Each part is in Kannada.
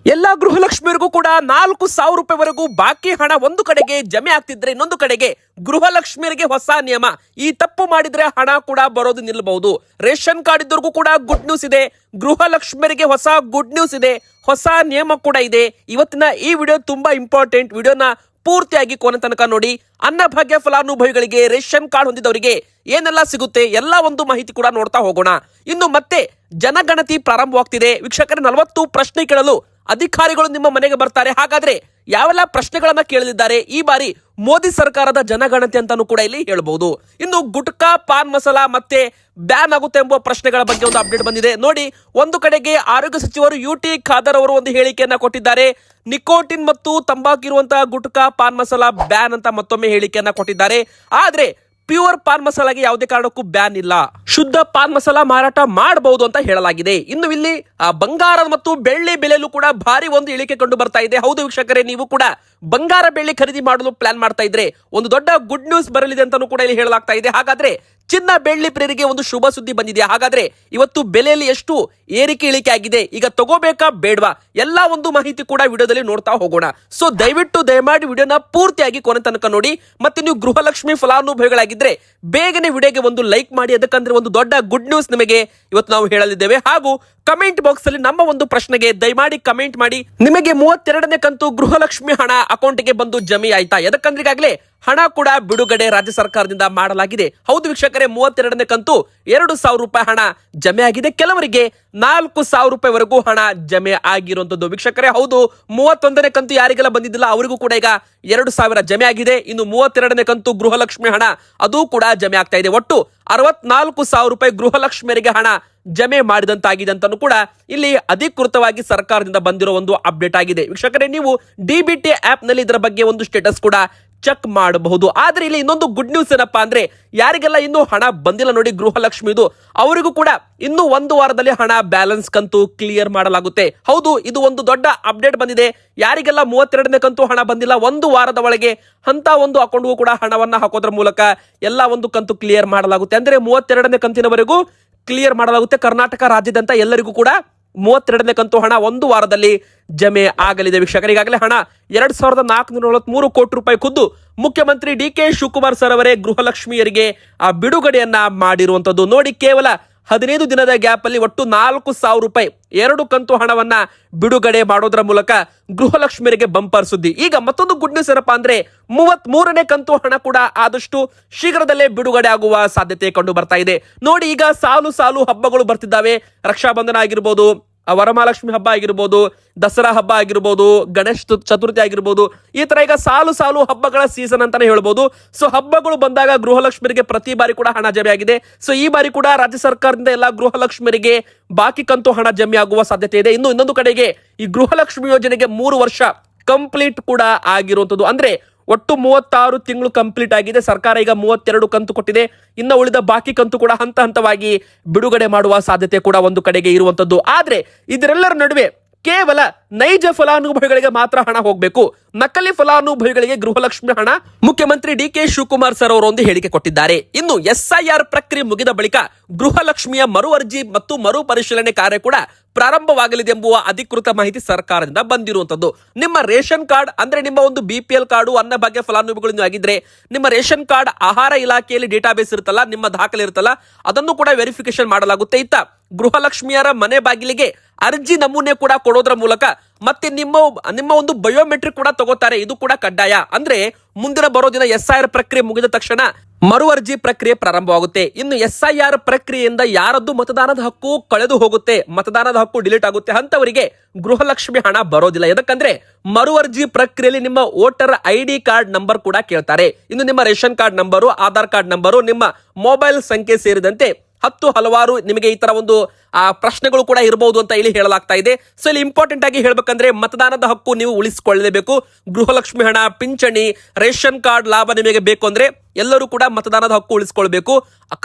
ಎಲ್ಲಾ ಗೃಹಲಕ್ಷ್ಮಿಯರಿಗೂ ಕೂಡ 4,000 ರೂಪಾಯಿವರೆಗೂ ಬಾಕಿ ಹಣ ಒಂದು ಕಡೆಗೆ ಜಮೆ ಆಗ್ತಿದ್ರೆ ಇನ್ನೊಂದು ಕಡೆಗೆ ಗೃಹಲಕ್ಷ್ಮಿಯರಿಗೆ ಹೊಸ ನಿಯಮ. ಈ ತಪ್ಪು ಮಾಡಿದ್ರೆ ಹಣ ಕೂಡ ಬರೋದು ನಿಲ್ಲಬಹುದು. ರೇಷನ್ ಕಾರ್ಡ್ ಇದ್ದವ್ರಿಗೂ ಕೂಡ ಗುಡ್ ನ್ಯೂಸ್ ಇದೆ. ಗೃಹಲಕ್ಷ್ಮಿಯರಿಗೆ ಹೊಸ ಗುಡ್ ನ್ಯೂಸ್ ಇದೆ, ಹೊಸ ನಿಯಮ ಕೂಡ ಇದೆ. ಇವತ್ತಿನ ಈ ವಿಡಿಯೋ ತುಂಬಾ ಇಂಪಾರ್ಟೆಂಟ್. ವಿಡಿಯೋನ ಪೂರ್ತಿಯಾಗಿ ಕೊನೆ ತನಕ ನೋಡಿ. ಅನ್ನಭಾಗ್ಯ ಫಲಾನುಭವಿಗಳಿಗೆ ರೇಷನ್ ಕಾರ್ಡ್ ಹೊಂದಿದವರಿಗೆ ಏನೆಲ್ಲ ಸಿಗುತ್ತೆ ಎಲ್ಲ ಒಂದು ಮಾಹಿತಿ ಕೂಡ ನೋಡ್ತಾ ಹೋಗೋಣ. ಇನ್ನು ಮತ್ತೆ ಜನಗಣತಿ ಪ್ರಾರಂಭವಾಗ್ತಿದೆ ವೀಕ್ಷಕರೇ. 40 ಪ್ರಶ್ನೆ ಕೇಳಲು ಅಧಿಕಾರಿಗಳು ನಿಮ್ಮ ಮನೆಗೆ ಬರ್ತಾರೆ. ಹಾಗಾದ್ರೆ ಯಾವೆಲ್ಲ ಪ್ರಶ್ನೆಗಳನ್ನ ಕೇಳಲಿದ್ದಾರೆ ಈ ಬಾರಿ ಮೋದಿ ಸರ್ಕಾರದ ಜನಗಣತಿ ಅಂತಾನೂ ಕೂಡ ಇಲ್ಲಿ ಹೇಳ್ಬಹುದು. ಇನ್ನು ಗುಟ್ಕಾ, ಪಾನ್ ಮಸಾಲ ಮತ್ತೆ ಬ್ಯಾನ್ ಆಗುತ್ತೆ ಎಂಬ ಪ್ರಶ್ನೆಗಳ ಬಗ್ಗೆ ಒಂದು ಅಪ್ಡೇಟ್ ಬಂದಿದೆ ನೋಡಿ. ಒಂದು ಕಡೆಗೆ ಆರೋಗ್ಯ ಸಚಿವರು UT ಖಾದರ್ ಅವರು ಒಂದು ಹೇಳಿಕೆಯನ್ನ ಕೊಟ್ಟಿದ್ದಾರೆ. ನಿಕೋಟಿನ್ ಮತ್ತು ತಂಬಾಕು ಇರುವಂತಹ ಗುಟ್ಕಾ, ಪಾನ್ ಮಸಾಲ ಬ್ಯಾನ್ ಅಂತ ಮತ್ತೊಮ್ಮೆ ಹೇಳಿಕೆಯನ್ನ ಕೊಟ್ಟಿದ್ದಾರೆ. ಆದ್ರೆ ಪ್ಯೂರ್ ಪಾನ್ ಮಸಾಲಾಗೆ ಯಾವುದೇ ಕಾರಣಕ್ಕೂ ಬ್ಯಾನ್ ಇಲ್ಲ. ಶುದ್ಧ ಪಾನ್ ಮಸಾಲ ಮಾರಾಟ ಮಾಡಬಹುದು ಅಂತ ಹೇಳಲಾಗಿದೆ. ಇನ್ನು ಇಲ್ಲಿ ಬಂಗಾರ ಮತ್ತು ಬೆಳ್ಳಿ ಬೆಲೆಯಲ್ಲೂ ಕೂಡ ಭಾರಿ ಒಂದು ಇಳಿಕೆ ಕಂಡು ಬರ್ತಾ ಇದೆ. ಹೌದು ವೀಕ್ಷಕರೇ, ನೀವು ಕೂಡ ಬಂಗಾರ ಬೆಳ್ಳಿ ಖರೀದಿ ಮಾಡಲು ಪ್ಲಾನ್ ಮಾಡ್ತಾ ಇದ್ರೆ ಒಂದು ದೊಡ್ಡ ಗುಡ್ ನ್ಯೂಸ್ ಬರಲಿದೆ ಅಂತಾನೂ ಕೂಡ ಇಲ್ಲಿ ಹೇಳಲಾಗ್ತಾ ಇದೆ. ಹಾಗಾದ್ರೆ ಚಿನ್ನ ಬೆಳ್ಳಿ ಪ್ರಿಯರಿಗೆ ಒಂದು ಶುಭ ಸುದ್ದಿ ಬಂದಿದೆ. ಹಾಗಾದ್ರೆ ಇವತ್ತು ಬೆಲೆಯಲ್ಲಿ ಎಷ್ಟು ಏರಿಕೆ ಇಳಿಕೆ ಆಗಿದೆ, ಈಗ ತಗೋಬೇಕಾ ಬೇಡವಾ, ಎಲ್ಲಾ ಒಂದು ಮಾಹಿತಿ ಕೂಡ ವಿಡಿಯೋದಲ್ಲಿ ನೋಡ್ತಾ ಹೋಗೋಣ. ಸೊ ದಯಮಾಡಿ ವಿಡಿಯೋನ ಪೂರ್ತಿಯಾಗಿ ಕೊನೆ ತನಕ ನೋಡಿ. ಮತ್ತೆ ನೀವು ಗೃಹಲಕ್ಷ್ಮಿ ಫಲಾನುಭವಿಗಳಾಗಿದ್ರೆ ಬೇಗನೆ ವಿಡಿಯೋಗೆ ಒಂದು ಲೈಕ್ ಮಾಡಿ. ಅದಕ್ಕಂದ್ರೆ ಒಂದು ದೊಡ್ಡ ಗುಡ್ ನ್ಯೂಸ್ ನಿಮಗೆ ಇವತ್ತು ನಾವು ಹೇಳಲಿದ್ದೇವೆ. ಹಾಗೂ ಕಮೆಂಟ್ ಬಾಕ್ಸ್ ಅಲ್ಲಿ ನಮ್ಮ ಒಂದು ಪ್ರಶ್ನೆಗೆ ದಯಮಾಡಿ ಕಮೆಂಟ್ ಮಾಡಿ, ನಿಮಗೆ 32ನೇ ಕಂತು ಗೃಹಲಕ್ಷ್ಮಿ ಹಣ ಅಕೌಂಟ್ಗೆ ಬಂದು ಜಮೆ ಆಯ್ತಾ? ಯಾಕಂದ್ರೆ ಈಗಾಗಲೇ ಹಣ ಕೂಡ ಬಿಡುಗಡೆ ರಾಜ್ಯ ಸರ್ಕಾರದಿಂದ ಮಾಡಲಾಗಿದೆ. ಹೌದು ವೀಕ್ಷಕರೇ, 32ನೇ ಕಂತು 2,000 ರೂಪಾಯಿ ಹಣ ಜಮೆ ಆಗಿದೆ. ಕೆಲವರಿಗೆ 4,000 ರೂಪಾಯಿವರೆಗೂ ಹಣ ಜಮೆ ಆಗಿರುವಂತದ್ದು ವೀಕ್ಷಕರೇ. ಹೌದು, 31ನೇ ಕಂತು ಯಾರಿಗೆಲ್ಲ ಬಂದಿದ್ದಿಲ್ಲ ಅವರಿಗೂ ಕೂಡ ಈಗ 2,000 ಜಮೆ ಆಗಿದೆ. ಇನ್ನು 32ನೇ ಕಂತು ಗೃಹಲಕ್ಷ್ಮಿ ಹಣ ಅದು ಕೂಡ ಜಮೆ ಆಗ್ತಾ ಇದೆ. ಒಟ್ಟು 64,000 ರೂಪಾಯಿ ಗೃಹಲಕ್ಷ್ಮಿಯರಿಗೆ ಹಣ ಜಮೆ ಮಾಡಿದಂತಾಗಿದೆ ಅಂತಾನು ಕೂಡ ಇಲ್ಲಿ ಅಧಿಕೃತವಾಗಿ ಸರ್ಕಾರದಿಂದ ಬಂದಿರೋ ಒಂದು ಅಪ್ಡೇಟ್ ಆಗಿದೆ ವೀಕ್ಷಕರೇ. ನೀವು DBT ಆಪ್ ನಲ್ಲಿ ಇದರ ಬಗ್ಗೆ ಒಂದು ಸ್ಟೇಟಸ್ ಕೂಡ ಚೆಕ್ ಮಾಡಬಹುದು. ಆದ್ರೆ ಇಲ್ಲಿ ಇನ್ನೊಂದು ಗುಡ್ ನ್ಯೂಸ್ ಏನಪ್ಪಾ ಅಂದ್ರೆ, ಯಾರಿಗೆಲ್ಲ ಇನ್ನೂ ಹಣ ಬಂದಿಲ್ಲ ನೋಡಿ ಗೃಹಲಕ್ಷ್ಮಿದು, ಅವರಿಗೂ ಕೂಡ ಇನ್ನು 1 ವಾರದಲ್ಲಿ ಹಣ ಬ್ಯಾಲೆನ್ಸ್ ಕಂತು ಕ್ಲಿಯರ್ ಮಾಡಲಾಗುತ್ತೆ. ಹೌದು, ಇದು ಒಂದು ದೊಡ್ಡ ಅಪ್ಡೇಟ್ ಬಂದಿದೆ. ಯಾರಿಗೆಲ್ಲ 32ನೇ ಕಂತು ಹಣ ಬಂದಿಲ್ಲ 1 ವಾರದ ಒಳಗೆ ಅಂತ ಒಂದು ಅಕೌಂಟ್ಗೂ ಕೂಡ ಹಣವನ್ನ ಹಾಕೋದ್ರ ಮೂಲಕ ಎಲ್ಲ ಒಂದು ಕಂತು ಕ್ಲಿಯರ್ ಮಾಡಲಾಗುತ್ತೆ. ಅಂದ್ರೆ 32ನೇ ಕಂತಿನವರೆಗೂ ಕ್ಲಿಯರ್ ಮಾಡಲಾಗುತ್ತೆ. ಕರ್ನಾಟಕ ರಾಜ್ಯದಂತ ಎಲ್ಲರಿಗೂ ಕೂಡ 32ನೇ ಕಂತು ಹಣ 1 ವಾರದಲ್ಲಿ ಜಮೆ ಆಗಲಿದೆ ವೀಕ್ಷಕರು. ಈಗಾಗಲೇ ಹಣ 2,443 ಕೋಟಿ ರೂಪಾಯಿ ಖುದ್ದು ಮುಖ್ಯಮಂತ್ರಿ DK ಶಿವಕುಮಾರ್ ಸರ್ ಅವರೇ ಗೃಹಲಕ್ಷ್ಮಿಯರಿಗೆ ಬಿಡುಗಡೆಯನ್ನ ಮಾಡಿರುವಂತದ್ದು ನೋಡಿ. ಕೇವಲ 15 ದಿನದ ಗ್ಯಾಪ್ ಅಲ್ಲಿ ಒಟ್ಟು 4,000 ರೂಪಾಯಿ 2 ಕಂತು ಹಣವನ್ನ ಬಿಡುಗಡೆ ಮಾಡೋದ್ರ ಮೂಲಕ ಗೃಹಲಕ್ಷ್ಮಿಯರಿಗೆ ಬಂಪರ್ ಸುದ್ದಿ. ಈಗ ಮತ್ತೊಂದು ಗುಡ್ ನ್ಯೂಸ್ ಏನಪ್ಪಾ ಅಂದ್ರೆ, 33ನೇ ಕಂತು ಹಣ ಕೂಡ ಆದಷ್ಟು ಶೀಘ್ರದಲ್ಲೇ ಬಿಡುಗಡೆ ಆಗುವ ಸಾಧ್ಯತೆ ಕಂಡು ಬರ್ತಾ ಇದೆ ನೋಡಿ. ಈಗ ಸಾಲು ಹಬ್ಬಗಳು ಬರ್ತಿದ್ದಾವೆ. ರಕ್ಷಾ ಬಂಧನ ಆಗಿರ್ಬೋದು, ವರಮಹಾಲಕ್ಷ್ಮಿ ಹಬ್ಬ ಆಗಿರ್ಬೋದು, ದಸರಾ ಹಬ್ಬ ಆಗಿರ್ಬೋದು, ಗಣೇಶ ಚತುರ್ಥಿ ಆಗಿರ್ಬೋದು, ಈ ತರ ಈಗ ಸಾಲು ಹಬ್ಬಗಳ ಸೀಸನ್ ಅಂತಾನೆ ಹೇಳ್ಬೋದು. ಸೊ ಹಬ್ಬಗಳು ಬಂದಾಗ ಗೃಹಲಕ್ಷ್ಮಿಯರಿಗೆ ಪ್ರತಿ ಬಾರಿ ಕೂಡ ಹಣ ಜಮೆ ಆಗಿದೆ. ಸೊ ಈ ಬಾರಿ ಕೂಡ ರಾಜ್ಯ ಸರ್ಕಾರದಿಂದ ಎಲ್ಲ ಗೃಹಲಕ್ಷ್ಮಿಯರಿಗೆ ಬಾಕಿ ಕಂತು ಹಣ ಜಮೆ ಆಗುವ ಸಾಧ್ಯತೆ ಇದೆ. ಇನ್ನು ಇನ್ನೊಂದು ಕಡೆಗೆ ಈ ಗೃಹಲಕ್ಷ್ಮಿ ಯೋಜನೆಗೆ 3 ವರ್ಷ ಕಂಪ್ಲೀಟ್ ಕೂಡ ಆಗಿರುವಂತದ್ದು. ಅಂದ್ರೆ ಒಟ್ಟು 36 ತಿಂಗಳು ಕಂಪ್ಲೀಟ್ ಆಗಿದೆ. ಸರ್ಕಾರ ಈಗ 32 ಕಂತು ಕೊಟ್ಟಿದೆ. ಇನ್ನು ಉಳಿದ ಬಾಕಿ ಕಂತು ಕೂಡ ಹಂತವಾಗಿ ಬಿಡುಗಡೆ ಮಾಡುವ ಸಾಧ್ಯತೆ ಕೂಡ ಒಂದು ಕಡೆಗೆ ಇರುವಂತದ್ದು. ಆದ್ರೆ ಇದರೆಲ್ಲರ ನಡುವೆ ಕೇವಲ ನೈಜ ಫಲಾನುಭವಿಗಳಿಗೆ ಮಾತ್ರ ಹಣ ಹೋಗಬೇಕು, ನಕಲಿ ಫಲಾನುಭವಿಗಳಿಗೆ ಗೃಹಲಕ್ಷ್ಮಿ ಹಣ ಮುಖ್ಯಮಂತ್ರಿ DK ಶಿವಕುಮಾರ್ ಸರ್ ಅವರು ಒಂದು ಹೇಳಿಕೆ ಕೊಟ್ಟಿದ್ದಾರೆ. ಇನ್ನು SIR ಪ್ರಕ್ರಿಯೆ ಮುಗಿದ ಬಳಿಕ ಗೃಹಲಕ್ಷ್ಮಿಯ ಮರು ಅರ್ಜಿ ಮತ್ತು ಮರು ಪರಿಶೀಲನೆ ಕಾರ್ಯ ಕೂಡ ಪ್ರಾರಂಭವಾಗಲಿದೆ ಎಂಬುವ ಅಧಿಕೃತ ಮಾಹಿತಿ ಸರ್ಕಾರದಿಂದ ಬಂದಿರುವಂತದ್ದು. ನಿಮ್ಮ ರೇಷನ್ ಕಾರ್ಡ್ ಅಂದ್ರೆ ನಿಮ್ಮ ಒಂದು BPL ಕಾರ್ಡು, ಅನ್ನಭಾಗ್ಯ ಫಲಾನುಭವಿಗಳು ಆಗಿದ್ರೆ ನಿಮ್ಮ ರೇಷನ್ ಕಾರ್ಡ್ ಆಹಾರ ಇಲಾಖೆಯಲ್ಲಿ ಡೇಟಾಬೇಸ್ ಇರುತ್ತಲ್ಲ, ನಿಮ್ಮ ದಾಖಲೆ ಇರುತ್ತಲ್ಲ, ಅದನ್ನು ಕೂಡ ವೆರಿಫಿಕೇಶನ್ ಮಾಡಲಾಗುತ್ತೆ. ಇತ್ತ ಗೃಹಲಕ್ಷ್ಮಿಯರ ಮನೆ ಬಾಗಿಲಿಗೆ ಅರ್ಜಿ ನಮೂನೆ ಕೂಡ ಕೊಡೋದ್ರ ಮೂಲಕ ಮತ್ತೆ ನಿಮ್ಮ ಒಂದು ಬಯೋಮೆಟ್ರಿಕ್ ಕೂಡ ತಗೋತಾರೆ. ಇದು ಕೂಡ ಕಡ್ಡಾಯ. ಅಂದ್ರೆ ಮುಂದಿನ ಬರೋ ದಿನ SIR ಪ್ರಕ್ರಿಯೆ ಮುಗಿದ ತಕ್ಷಣ ಮರು ಅರ್ಜಿ ಪ್ರಕ್ರಿಯೆ ಪ್ರಾರಂಭವಾಗುತ್ತೆ. ಇನ್ನು SIR ಪ್ರಕ್ರಿಯೆಯಿಂದ ಯಾರದ್ದು ಮತದಾನದ ಹಕ್ಕು ಕಳೆದು ಹೋಗುತ್ತೆ, ಮತದಾನದ ಹಕ್ಕು ಡಿಲೀಟ್ ಆಗುತ್ತೆ, ಅಂತವರಿಗೆ ಗೃಹಲಕ್ಷ್ಮಿ ಹಣ ಬರೋದಿಲ್ಲ. ಯಾಕಂದ್ರೆ ಮರು ಅರ್ಜಿ ಪ್ರಕ್ರಿಯೆಯಲ್ಲಿ ನಿಮ್ಮ ವೋಟರ್ ID ಕಾರ್ಡ್ ನಂಬರ್ ಕೂಡ ಕೇಳ್ತಾರೆ. ಇನ್ನು ನಿಮ್ಮ ration card number, Aadhaar card number, ನಿಮ್ಮ ಮೊಬೈಲ್ ಸಂಖ್ಯೆ ಸೇರಿದಂತೆ ಹಲವಾರು ನಿಮಗೆ ಈ ತರ ಒಂದು ಪ್ರಶ್ನೆಗಳು ಕೂಡ ಇರಬಹುದು ಅಂತ ಇಲ್ಲಿ ಹೇಳಲಾಗ್ತಾ ಇದೆ. ಸೊ ಇಲ್ಲಿ ಇಂಪಾರ್ಟೆಂಟ್ ಆಗಿ ಹೇಳ್ಬೇಕಂದ್ರೆ ಮತದಾನದ ಹಕ್ಕು ನೀವು ಉಳಿಸಿಕೊಳ್ಳಲೇಬೇಕು. ಗೃಹಲಕ್ಷ್ಮಿ ಹಣ, ಪಿಂಚಣಿ, ರೇಷನ್ ಕಾರ್ಡ್ ಲಾಭ ನಿಮಗೆ ಬೇಕು ಅಂದ್ರೆ ಎಲ್ಲರೂ ಕೂಡ ಮತದಾನದ ಹಕ್ಕು ಉಳಿಸಿಕೊಳ್ಬೇಕು.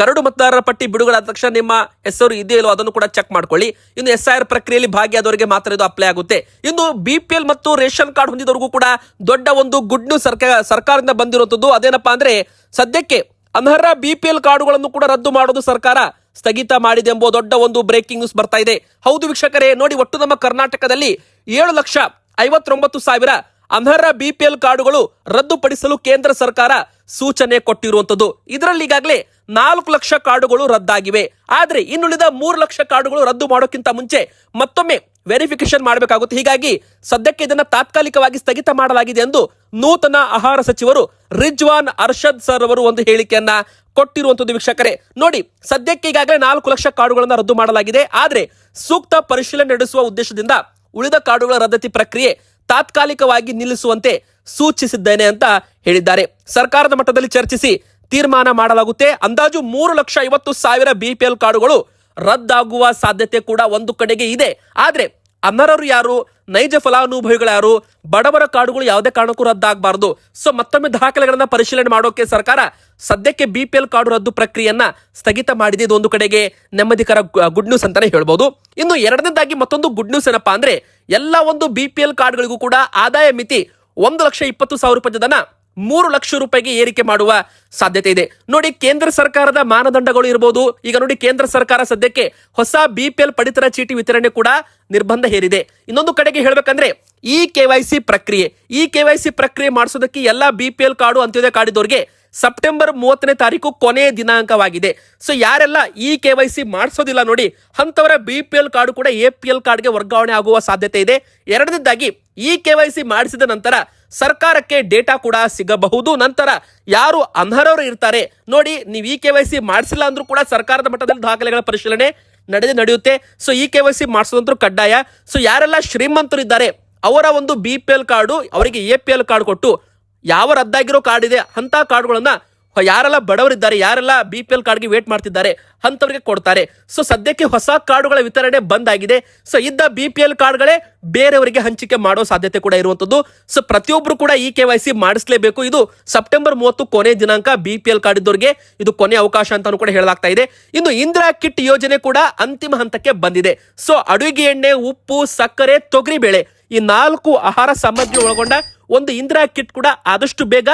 ಕರಡು ಮತದಾರರ ಪಟ್ಟಿ ಬಿಡುಗಡೆ ಆದ ತಕ್ಷಣ ನಿಮ್ಮ ಹೆಸರು ಇದೆಯೋ ಇಲ್ಲೋ ಅದನ್ನು ಕೂಡ ಚೆಕ್ ಮಾಡ್ಕೊಳ್ಳಿ. ಇನ್ನು SIR ಪ್ರಕ್ರಿಯೆಯಲ್ಲಿ ಭಾಗಿಯಾದವರಿಗೆ ಮಾತ್ರ ಇದು ಅಪ್ಲೈ ಆಗುತ್ತೆ. ಇನ್ನು BPL ಮತ್ತು ರೇಷನ್ ಕಾರ್ಡ್ ಹೊಂದಿದವರಿಗೂ ಕೂಡ ದೊಡ್ಡ ಒಂದು ಗುಡ್ ನ್ಯೂಸ್ ಸರ್ಕಾರದಿಂದ ಬಂದಿರುವಂತದ್ದು. ಅದೇನಪ್ಪಾ ಅಂದ್ರೆ, ಸದ್ಯಕ್ಕೆ ಅನರ್ಹ BPL ಕಾರ್ಡುಗಳನ್ನು ಕೂಡ ರದ್ದು ಮಾಡೋದು ಸರ್ಕಾರ ಸ್ಥಗಿತ ಮಾಡಿದೆ ಎಂಬ ದೊಡ್ಡ ಒಂದು ಬ್ರೇಕಿಂಗ್ ನ್ಯೂಸ್ ಬರ್ತಾ ಇದೆ. ಹೌದು ವೀಕ್ಷಕರೇ, ನೋಡಿ, ಒಟ್ಟು ನಮ್ಮ ಕರ್ನಾಟಕದಲ್ಲಿ 7,59,000 ಅನರ್ಹ ಬಿಪಿಎಲ್ ಕಾರ್ಡುಗಳು ರದ್ದುಪಡಿಸಲು ಕೇಂದ್ರ ಸರ್ಕಾರ ಸೂಚನೆ ಕೊಟ್ಟಿರುವಂತದ್ದು. ಇದರಲ್ಲಿ ಈಗಾಗಲೇ 4 ಲಕ್ಷ ಕಾರ್ಡುಗಳು ರದ್ದಾಗಿವೆ. ಆದ್ರೆ ಇನ್ನುಳಿದ 3 ಲಕ್ಷ ಕಾರ್ಡುಗಳು ರದ್ದು ಮಾಡೋಕ್ಕಿಂತ ಮುಂಚೆ ಮತ್ತೊಮ್ಮೆ ವೆರಿಫಿಕೇಶನ್ ಮಾಡಬೇಕಾಗುತ್ತೆ. ಹೀಗಾಗಿ ಸದ್ಯಕ್ಕೆ ಇದನ್ನ ತಾತ್ಕಾಲಿಕವಾಗಿ ಸ್ಥಗಿತ ಮಾಡಲಾಗಿದೆ ಎಂದು ನೂತನ ಆಹಾರ ಸಚಿವರು ರಿಜ್ವಾನ್ ಅರ್ಷದ್ ಸರ್ ಅವರು ಒಂದು ಹೇಳಿಕೆಯನ್ನ ಕೊಟ್ಟಿರುವಂತದ್ದು. ವೀಕ್ಷಕರೇ ನೋಡಿ, ಸದ್ಯಕ್ಕೆ ಈಗಾಗಲೇ 4 ಲಕ್ಷ ಕಾರ್ಡುಗಳನ್ನು ರದ್ದು ಮಾಡಲಾಗಿದೆ. ಆದ್ರೆ ಸೂಕ್ತ ಪರಿಶೀಲನೆ ನಡೆಸುವ ಉದ್ದೇಶದಿಂದ ಉಳಿದ ಕಾರ್ಡುಗಳ ರದ್ದತಿ ಪ್ರಕ್ರಿಯೆ ತಾತ್ಕಾಲಿಕವಾಗಿ ನಿಲ್ಲಿಸುವಂತೆ ಸೂಚಿಸಿದ್ದೇನೆ ಅಂತ ಹೇಳಿದ್ದಾರೆ. ಸರ್ಕಾರದ ಮಟ್ಟದಲ್ಲಿ ಚರ್ಚಿಸಿ ತೀರ್ಮಾನ ಮಾಡಲಾಗುತ್ತೆ. ಅಂದಾಜು 3,50,000 ಬಿಪಿಎಲ್ ಕಾರ್ಡುಗಳು ರದ್ದಾಗುವ ಸಾಧ್ಯತೆ ಕೂಡ ಒಂದು ಕಡೆಗೆ ಇದೆ. ಆದ್ರೆ ಅನರ್ಹರು ಯಾರು, ನೈಜ ಫಲಾನುಭವಿಗಳು ಯಾರು, ಬಡವರ ಕಾರ್ಡುಗಳು ಯಾವುದೇ ಕಾರಣಕ್ಕೂ ರದ್ದಾಗಬಾರದು. ಸೊ ಮತ್ತೊಮ್ಮೆ ದಾಖಲೆಗಳನ್ನ ಪರಿಶೀಲನೆ ಮಾಡೋಕೆ ಸರ್ಕಾರ ಸದ್ಯಕ್ಕೆ ಬಿಪಿಎಲ್ ಕಾರ್ಡು ರದ್ದು ಪ್ರಕ್ರಿಯೆಯನ್ನ ಸ್ಥಗಿತ ಮಾಡಿದೆ. ಇದು ಒಂದು ಕಡೆಗೆ ನೆಮ್ಮದಿಕರ ಗುಡ್ ನ್ಯೂಸ್ ಅಂತಾನೆ ಹೇಳ್ಬೋದು. ಇನ್ನು ಎರಡನೇದಾಗಿ ಮತ್ತೊಂದು ಗುಡ್ ನ್ಯೂಸ್ ಏನಪ್ಪಾ ಅಂದ್ರೆ, ಎಲ್ಲ ಒಂದು ಬಿಪಿಎಲ್ ಕಾರ್ಡ್ಗಳಿಗೂ ಕೂಡ ಆದಾಯ ಮಿತಿ 1,20,000 ರೂಪಾಯಿದನ್ನ 3 ಲಕ್ಷ ರೂಪಾಯಿಗೆ ಏರಿಕೆ ಮಾಡುವ ಸಾಧ್ಯತೆ ಇದೆ. ನೋಡಿ, ಕೇಂದ್ರ ಸರ್ಕಾರದ ಮಾನದಂಡಗಳು ಇರಬಹುದು. ಈಗ ನೋಡಿ, ಕೇಂದ್ರ ಸರ್ಕಾರ ಸದ್ಯಕ್ಕೆ ಹೊಸ ಬಿಪಿಎಲ್ ಪಡಿತರ ಚೀಟಿ ವಿತರಣೆ ಕೂಡ ನಿರ್ಬಂಧ ಹೇರಿದೆ. ಇನ್ನೊಂದು ಕಡೆಗೆ ಹೇಳ್ಬೇಕಂದ್ರೆ ಈ ಕೆವೈಸಿ ಪ್ರಕ್ರಿಯೆ ಮಾಡಿಸೋದಕ್ಕೆ ಎಲ್ಲ ಬಿಪಿಎಲ್ ಕಾರ್ಡು ಅಂತ್ಯೋದಯ ಕಾರ್ಡ್ ಇದ್ದವರಿಗೆ ಸೆಪ್ಟೆಂಬರ್ 30ನೇ ತಾರೀಕು ಕೊನೆಯ ದಿನಾಂಕವಾಗಿದೆ. ಸೊ ಯಾರೆಲ್ಲ ಈ ಕೆವೈಸಿ ಮಾಡಿಸೋದಿಲ್ಲ ನೋಡಿ, ಅಂತವರ ಬಿಪಿಎಲ್ ಕಾರ್ಡು ಕೂಡ ಎಪಿಎಲ್ ಕಾರ್ಡ್ಗೆ ವರ್ಗಾವಣೆ ಆಗುವ ಸಾಧ್ಯತೆ ಇದೆ. ಎರಡನೇದಾಗಿ ಈ ಕೆವೈಸಿ ಮಾಡಿಸಿದ ನಂತರ ಸರ್ಕಾರಕ್ಕೆ ಡೇಟಾ ಕೂಡ ಸಿಗಬಹುದು. ನಂತರ ಯಾರು ಅನರ್ಹರು ಇರ್ತಾರೆ ನೋಡಿ, ನೀವು ಈ ಕೆವೈಸಿ ಮಾಡಿಸಿಲ್ಲ ಅಂದ್ರೂ ಕೂಡ ಸರ್ಕಾರದ ಮಟ್ಟದಲ್ಲಿ ದಾಖಲೆಗಳ ಪರಿಶೀಲನೆ ನಡೆಯುತ್ತೆ. ಸೊ ಈ ಕೆವೈಸಿ ಮಾಡಿಸೋದಂತೂ ಕಡ್ಡಾಯ. ಸೊ ಯಾರೆಲ್ಲ ಶ್ರೀಮಂತರು ಇದ್ದಾರೆ ಅವರ ಒಂದು ಬಿಪಿಎಲ್ ಕಾರ್ಡು ಅವರಿಗೆ ಎಪಿಎಲ್ ಕಾರ್ಡ್ ಕೊಟ್ಟು, ಯಾವ ರದ್ದಾಗಿರೋ ಕಾರ್ಡ್ ಇದೆ ಅಂತ ಕಾರ್ಡ್ಗಳನ್ನ ಯಾರೆಲ್ಲ ಬಡವರಿದ್ದಾರೆ, ಯಾರೆಲ್ಲ ಬಿಪಿಎಲ್ ಕಾರ್ಡ್ಗೆ ವೇಟ್ ಮಾಡ್ತಿದ್ದಾರೆ ಅಂತವರಿಗೆ ಕೊಡ್ತಾರೆ. ಸೊ ಸದ್ಯಕ್ಕೆ ಹೊಸ ಕಾರ್ಡುಗಳ ವಿತರಣೆ ಬಂದ್ ಆಗಿದೆ. ಸೊ ಇದ್ದ ಬಿಪಿಎಲ್ ಕಾರ್ಡ್ಗಳೇ ಬೇರೆಯವರಿಗೆ ಹಂಚಿಕೆ ಮಾಡೋ ಸಾಧ್ಯತೆ ಕೂಡ ಇರುವಂತದ್ದು. ಸೊ ಪ್ರತಿಯೊಬ್ಬರು ಕೂಡ ಈ ಕೆವೈಸಿ ಮಾಡಿಸಲೇಬೇಕು. ಇದು ಸೆಪ್ಟೆಂಬರ್ 30 ಕೊನೆ ದಿನಾಂಕ. ಬಿಪಿಎಲ್ ಕಾರ್ಡ್ ಇದ್ದವರಿಗೆ ಇದು ಕೊನೆ ಅವಕಾಶ ಅಂತಾನು ಕೂಡ ಹೇಳಲಾಗ್ತಾ ಇದೆ. ಇನ್ನು ಇಂದಿರಾ ಕಿಟ್ ಯೋಜನೆ ಕೂಡ ಅಂತಿಮ ಹಂತಕ್ಕೆ ಬಂದಿದೆ. ಸೊ ಅಡುಗೆ ಎಣ್ಣೆ, ಉಪ್ಪು, ಸಕ್ಕರೆ, ತೊಗರಿಬೇಳೆ ಈ 4 ಆಹಾರ ಸಾಮಗ್ರಿ ಒಳಗೊಂಡ ಒಂದು ಇಂದಿರಾ ಕಿಟ್ ಕೂಡ ಆದಷ್ಟು ಬೇಗ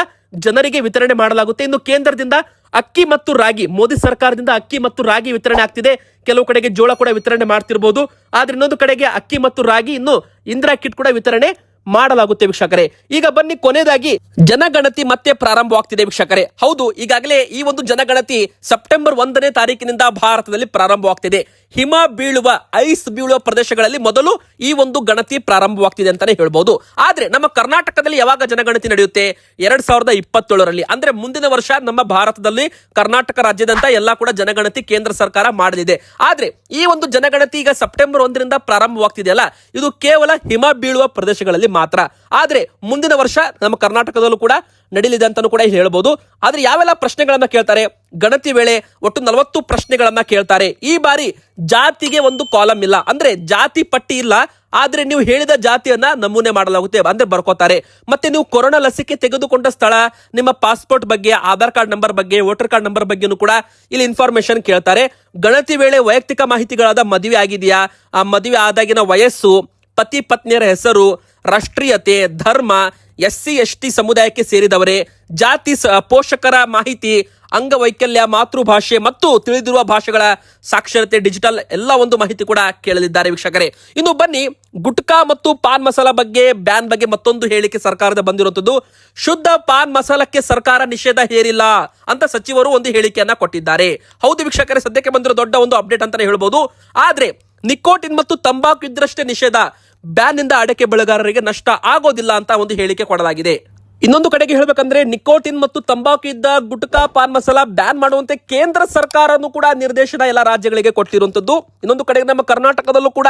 ಜನರಿಗೆ ವಿತರಣೆ ಮಾಡಲಾಗುತ್ತೆ. ಇನ್ನು ಕೇಂದ್ರದಿಂದ ಅಕ್ಕಿ ಮತ್ತು ರಾಗಿ, ಮೋದಿ ಸರ್ಕಾರದಿಂದ ಅಕ್ಕಿ ಮತ್ತು ರಾಗಿ ವಿತರಣೆ ಆಗ್ತಿದೆ. ಕೆಲವು ಕಡೆಗೆ ಜೋಳ ಕೂಡ ವಿತರಣೆ ಮಾಡ್ತಿರ್ಬೋದು. ಆದ್ರೆ ಇನ್ನೊಂದು ಕಡೆಗೆ ಅಕ್ಕಿ ಮತ್ತು ರಾಗಿ ಇನ್ನು ಇಂದಿರಾ ಕಿಟ್ ಕೂಡ ವಿತರಣೆ ಮಾಡಲಾಗುತ್ತೆ ವೀಕ್ಷಕರೇ. ಈಗ ಬನ್ನಿ, ಕೊನೆಯದಾಗಿ ಜನಗಣತಿ ಮತ್ತೆ ಪ್ರಾರಂಭವಾಗ್ತಿದೆ ವೀಕ್ಷಕರೇ. ಹೌದು, ಈಗಾಗಲೇ ಈ ಒಂದು ಜನಗಣತಿ ಸೆಪ್ಟೆಂಬರ್ 1ನೇ ತಾರೀಕಿನಿಂದ ಭಾರತದಲ್ಲಿ ಪ್ರಾರಂಭವಾಗ್ತಿದೆ. ಹಿಮ ಬೀಳುವ, ಐಸ್ ಬೀಳುವ ಪ್ರದೇಶಗಳಲ್ಲಿ ಮೊದಲು ಈ ಒಂದು ಗಣತಿ ಪ್ರಾರಂಭವಾಗ್ತಿದೆ ಅಂತಾನೆ ಹೇಳ್ಬಹುದು. ಆದ್ರೆ ನಮ್ಮ ಕರ್ನಾಟಕದಲ್ಲಿ ಯಾವಾಗ ಜನಗಣತಿ ನಡೆಯುತ್ತೆ? 2027ರಲ್ಲಿ, ಅಂದ್ರೆ ಮುಂದಿನ ವರ್ಷ ನಮ್ಮ ಭಾರತದಲ್ಲಿ ಕರ್ನಾಟಕ ರಾಜ್ಯದಂತ ಎಲ್ಲಾ ಕೂಡ ಜನಗಣತಿ ಕೇಂದ್ರ ಸರ್ಕಾರ ಮಾಡಲಿದೆ. ಆದ್ರೆ ಈ ಒಂದು ಜನಗಣತಿ ಈಗ ಸೆಪ್ಟೆಂಬರ್ 1ರಿಂದ ಪ್ರಾರಂಭವಾಗ್ತಿದೆಯಲ್ಲ, ಇದು ಕೇವಲ ಹಿಮ ಬೀಳುವ ಪ್ರದೇಶಗಳಲ್ಲಿ ಮಾತ್ರ. ಆದ್ರೆ ಮುಂದಿನ ವರ್ಷ ನಮ್ಮ ಕರ್ನಾಟಕದಲ್ಲೂ ಕೂಡ ನಡೀಲಿದೆ ಅಂತಾನು ಕೂಡ ಹೇಳ್ಬೋದು. ಆದ್ರೆ ಯಾವೆಲ್ಲ ಪ್ರಶ್ನೆಗಳನ್ನ ಕೇಳ್ತಾರೆ? ಗಣತಿ ವೇಳೆ ಒಟ್ಟು 40 ಪ್ರಶ್ನೆಗಳನ್ನ ಕೇಳ್ತಾರೆ. ಈ ಬಾರಿ ಜಾತಿಗೆ ಒಂದು ಕಾಲಮ್ ಇಲ್ಲ, ಅಂದ್ರೆ ಜಾತಿ ಪಟ್ಟಿ ಇಲ್ಲ. ಆದ್ರೆ ನೀವು ಹೇಳಿದ ಜಾತಿಯನ್ನ ನಮೂನೆ ಮಾಡಲಾಗುತ್ತೆ, ಅಂದ್ರೆ ಬರ್ಕೋತಾರೆ. ಮತ್ತೆ ನೀವು ಕೊರೋನಾ ಲಸಿಕೆ ತೆಗೆದುಕೊಂಡ ಸ್ಥಳ, ನಿಮ್ಮ ಪಾಸ್ಪೋರ್ಟ್ ಬಗ್ಗೆ, ಆಧಾರ್ ಕಾರ್ಡ್ ನಂಬರ್ ಬಗ್ಗೆ, ವೋಟರ್ ಕಾರ್ಡ್ ನಂಬರ್ ಬಗ್ಗೆನೂ ಕೂಡ ಇಲ್ಲಿ ಇನ್ಫಾರ್ಮೇಶನ್ ಕೇಳ್ತಾರೆ. ಗಣತಿ ವೇಳೆ ವೈಯಕ್ತಿಕ ಮಾಹಿತಿಗಳಾದ ಮದುವೆ ಆಗಿದೆಯಾ, ಆ ಮದುವೆ ಆದಾಗಿನ ವಯಸ್ಸು, ಪತಿ ಪತ್ನಿಯರ ಹೆಸರು, ರಾಷ್ಟ್ರೀಯತೆ, ಧರ್ಮ, SC ST ಸಮುದಾಯಕ್ಕೆ ಸೇರಿದವರೇ, ಜಾತಿ, ಪೋಷಕರ ಮಾಹಿತಿ, ಅಂಗವೈಕಲ್ಯ, ಮಾತೃಭಾಷೆ ಮತ್ತು ತಿಳಿದಿರುವ ಭಾಷೆಗಳ ಸಾಕ್ಷರತೆ, ಡಿಜಿಟಲ್ ಎಲ್ಲ ಒಂದು ಮಾಹಿತಿ ಕೂಡ ಕೇಳಲಿದ್ದಾರೆ ವೀಕ್ಷಕರೇ. ಇನ್ನು ಬನ್ನಿ, ಗುಟ್ಕಾ ಮತ್ತು ಪಾನ್ ಮಸಾಲ ಬಗ್ಗೆ, ಬ್ಯಾನ್ ಬಗ್ಗೆ ಮತ್ತೊಂದು ಹೇಳಿಕೆ ಸರ್ಕಾರದ ಬಂದಿರುವಂತದ್ದು. ಶುದ್ಧ ಪಾನ್ ಮಸಾಲಕ್ಕೆ ಸರ್ಕಾರ ನಿಷೇಧ ಹೇರಿಲ್ಲ ಅಂತ ಸಚಿವರು ಒಂದು ಹೇಳಿಕೆಯನ್ನ ಕೊಟ್ಟಿದ್ದಾರೆ. ಹೌದು ವೀಕ್ಷಕರೇ, ಸದ್ಯಕ್ಕೆ ಬಂದಿರೋ ದೊಡ್ಡ ಒಂದು ಅಪ್ಡೇಟ್ ಅಂತಾನೆ ಹೇಳ್ಬೋದು. ಆದ್ರೆ ನಿಕೋಟಿನ್ ಮತ್ತು ತಂಬಾಕು ಇದ್ರಷ್ಟೇ ನಿಷೇಧ, ಬ್ಯಾನ್ ನಿಂದ ಅಡಕೆ ಬೆಳೆಗಾರರಿಗೆ ನಷ್ಟ ಆಗೋದಿಲ್ಲ ಅಂತ ಒಂದು ಹೇಳಿಕೆ ಕೊಡಲಾಗಿದೆ. ಇನ್ನೊಂದು ಕಡೆಗೆ ಹೇಳ್ಬೇಕಂದ್ರೆ, ನಿಕೋಟಿನ್ ಮತ್ತು ತಂಬಾಕು ಇದ್ದ ಗುಟ್ಕಾ, ಪಾನ್ ಮಸಾಲ ಬ್ಯಾನ್ ಮಾಡುವಂತೆ ಕೇಂದ್ರ ಸರ್ಕಾರನು ಕೂಡ ನಿರ್ದೇಶನ ಎಲ್ಲ ರಾಜ್ಯಗಳಿಗೆ ಕೊಟ್ಟಿರುವಂತದ್ದು. ಇನ್ನೊಂದು ಕಡೆಗೆ ನಮ್ಮ ಕರ್ನಾಟಕದಲ್ಲೂ ಕೂಡ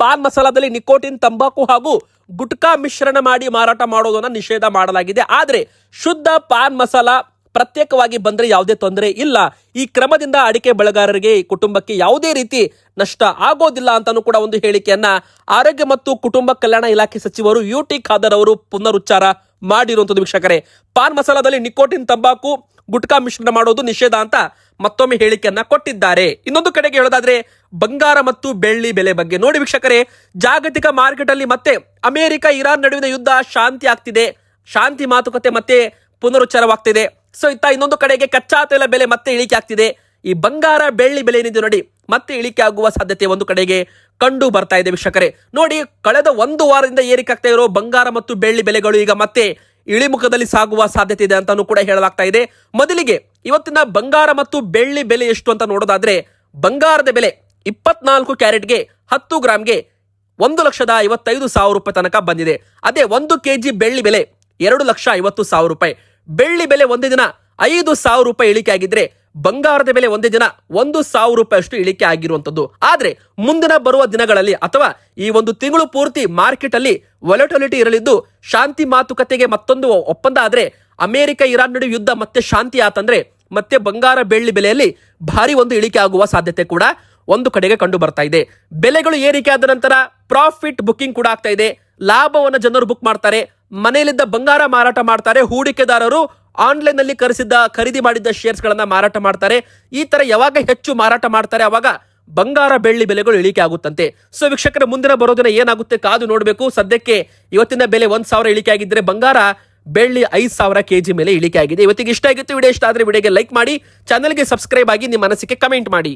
ಪಾನ್ ಮಸಾಲದಲ್ಲಿ ನಿಕೋಟಿನ್, ತಂಬಾಕು ಹಾಗೂ ಗುಟ್ಕಾ ಮಿಶ್ರಣ ಮಾಡಿ ಮಾರಾಟ ಮಾಡೋದನ್ನ ನಿಷೇಧ ಮಾಡಲಾಗಿದೆ. ಆದ್ರೆ ಶುದ್ಧ ಪಾನ್ ಮಸಾಲ ಪ್ರತ್ಯೇಕವಾಗಿ ಬಂದ್ರೆ ಯಾವುದೇ ತೊಂದರೆ ಇಲ್ಲ. ಈ ಕ್ರಮದಿಂದ ಅಡಿಕೆ ಬೆಳೆಗಾರರಿಗೆ, ಕುಟುಂಬಕ್ಕೆ ಯಾವುದೇ ರೀತಿ ನಷ್ಟ ಆಗೋದಿಲ್ಲ ಅಂತಾನು ಕೂಡ ಒಂದು ಹೇಳಿಕೆಯನ್ನ ಆರೋಗ್ಯ ಮತ್ತು ಕುಟುಂಬ ಕಲ್ಯಾಣ ಇಲಾಖೆ ಸಚಿವರು UT ಖಾದರ್ ಅವರು ಪುನರುಚ್ಚಾರ ಮಾಡಿರುವಂತದ್ದು ವೀಕ್ಷಕರೇ. ಪಾನ್ ಮಸಾಲದಲ್ಲಿ ನಿಕೋಟಿನ್, ತಂಬಾಕು, ಗುಟ್ಕಾ ಮಿಶ್ರಣ ಮಾಡೋದು ನಿಷೇಧ ಅಂತ ಮತ್ತೊಮ್ಮೆ ಹೇಳಿಕೆಯನ್ನ ಕೊಟ್ಟಿದ್ದಾರೆ. ಇನ್ನೊಂದು ಕಡೆಗೆ ಹೇಳೋದಾದ್ರೆ, ಬಂಗಾರ ಮತ್ತು ಬೆಳ್ಳಿ ಬೆಲೆ ಬಗ್ಗೆ ನೋಡಿ ವೀಕ್ಷಕರೇ, ಜಾಗತಿಕ ಮಾರ್ಕೆಟ್ ಅಲ್ಲಿ ಮತ್ತೆ ಅಮೆರಿಕ ಇರಾನ್ ನಡುವಿನ ಯುದ್ಧ ಶಾಂತಿ ಆಗ್ತಿದೆ, ಶಾಂತಿ ಮಾತುಕತೆ ಮತ್ತೆ ಪುನರುಚ್ಚಾರವಾಗ್ತಿದೆ. ಸೊ ಇನ್ನೊಂದು ಕಡೆಗೆ ಕಚ್ಚಾ ತೈಲ ಬೆಲೆ ಮತ್ತೆ ಇಳಿಕೆ ಆಗ್ತಿದೆ. ಈ ಬಂಗಾರ ಬೆಳ್ಳಿ ಬೆಲೆ ಏನಿದೆ ನೋಡಿ ಮತ್ತೆ ಇಳಿಕೆ ಆಗುವ ಸಾಧ್ಯತೆ ಒಂದು ಕಡೆಗೆ ಕಂಡು ಬರ್ತಾ ಇದೆ ವೀಕ್ಷಕರೇ. ನೋಡಿ, ಕಳೆದ ಒಂದು ವಾರದಿಂದ ಏರಿಕೆ ಆಗ್ತಾ ಇರೋ ಬಂಗಾರ ಮತ್ತು ಬೆಳ್ಳಿ ಬೆಲೆಗಳು ಈಗ ಮತ್ತೆ ಇಳಿಮುಖದಲ್ಲಿ ಸಾಗುವ ಸಾಧ್ಯತೆ ಇದೆ ಅಂತಾನೂ ಕೂಡ ಹೇಳಲಾಗ್ತಾ ಇದೆ. ಮೊದಲಿಗೆ ಇವತ್ತಿನ ಬಂಗಾರ ಮತ್ತು ಬೆಳ್ಳಿ ಬೆಲೆ ಎಷ್ಟು ಅಂತ ನೋಡೋದಾದ್ರೆ, ಬಂಗಾರದ ಬೆಲೆ 24 ಕ್ಯಾರೆಟ್ಗೆ 10 ಗ್ರಾಮ್ಗೆ 1,55,000 ರೂಪಾಯಿ ತನಕ ಬಂದಿದೆ. ಅದೇ 1 ಕೆಜಿ ಬೆಳ್ಳಿ ಬೆಲೆ 2,50,000 ರೂಪಾಯಿ. ಬೆಳ್ಳಿ ಬೆಲೆ ಒಂದೇ ದಿನ 5,000 ರೂಪಾಯಿ ಇಳಿಕೆ ಆಗಿದ್ರೆ, ಬಂಗಾರದ ಬೆಲೆ ಒಂದೇ ದಿನ 1,000 ರೂಪಾಯಿ ಅಷ್ಟು ಇಳಿಕೆ ಆಗಿರುವಂತದ್ದು. ಆದ್ರೆ ಮುಂದಿನ ಬರುವ ದಿನಗಳಲ್ಲಿ ಅಥವಾ ಈ ಒಂದು ತಿಂಗಳು ಪೂರ್ತಿ ಮಾರ್ಕೆಟ್ ಅಲ್ಲಿ ವೊಲಟಿಲಿಟಿ ಇರಲಿದ್ದು, ಶಾಂತಿ ಮಾತುಕತೆಗೆ ಮತ್ತೊಂದು ಒಪ್ಪಂದ ಆದ್ರೆ, ಅಮೆರಿಕ ಇರಾನ್ ನಡುವೆ ಯುದ್ಧ ಮತ್ತೆ ಶಾಂತಿ ಆತಂದ್ರೆ ಮತ್ತೆ ಬಂಗಾರ ಬೆಳ್ಳಿ ಬೆಲೆಯಲ್ಲಿ ಭಾರಿ ಒಂದು ಇಳಿಕೆ ಆಗುವ ಸಾಧ್ಯತೆ ಕೂಡ ಒಂದು ಕಡೆಗೆ ಕಂಡು ಬರ್ತಾ ಇದೆ. ಬೆಲೆಗಳು ಏರಿಕೆ ಆದ ನಂತರ ಪ್ರಾಫಿಟ್ ಬುಕಿಂಗ್ ಕೂಡ ಆಗ್ತಾ ಇದೆ. ಲಾಭವನ್ನು ಜನರು ಬುಕ್ ಮಾಡ್ತಾರೆ, ಮನೆಯಲ್ಲಿದ್ದ ಬಂಗಾರ ಮಾರಾಟ ಮಾಡ್ತಾರೆ, ಹೂಡಿಕೆದಾರರು ಆನ್ಲೈನ್ ನಲ್ಲಿ ಖರೀದಿ ಮಾಡಿದ್ದ ಶೇರ್ಸ್ ಗಳನ್ನ ಮಾರಾಟ ಮಾಡ್ತಾರೆ. ಈ ತರ ಯಾವಾಗ ಹೆಚ್ಚು ಮಾರಾಟ ಮಾಡ್ತಾರೆ ಅವಾಗ ಬಂಗಾರ ಬೆಳ್ಳಿ ಬೆಲೆಗಳು ಇಳಿಕೆ ಆಗುತ್ತಂತೆ. ಸೊ ವೀಕ್ಷಕರ, ಮುಂದಿನ ಬರೋ ದಿನ ಏನಾಗುತ್ತೆ ಕಾದು ನೋಡಬೇಕು. ಸದ್ಯಕ್ಕೆ ಇವತ್ತಿನ ಬೆಲೆ 1,000 ಇಳಿಕೆ ಆಗಿದ್ರೆ, ಬಂಗಾರ ಬೆಳ್ಳಿ 5,000 ಕೆಜಿ ಮೇಲೆ ಇಳಿಕೆ ಆಗಿದೆ. ಇವತ್ತಿಗೆ ಇಷ್ಟ ಆಗಿತ್ತು. ವಿಡಿಯೋ ಇಷ್ಟ ಆದ್ರೆ ವಿಡಿಯೋಗೆ ಲೈಕ್ ಮಾಡಿ, ಚಾನಲ್ಗೆ ಸಬ್ಸ್ಕ್ರೈಬ್ ಆಗಿ ನಿಮ್ಮ ಮನಸ್ಸಿಗೆ ಕಮೆಂಟ್ ಮಾಡಿ.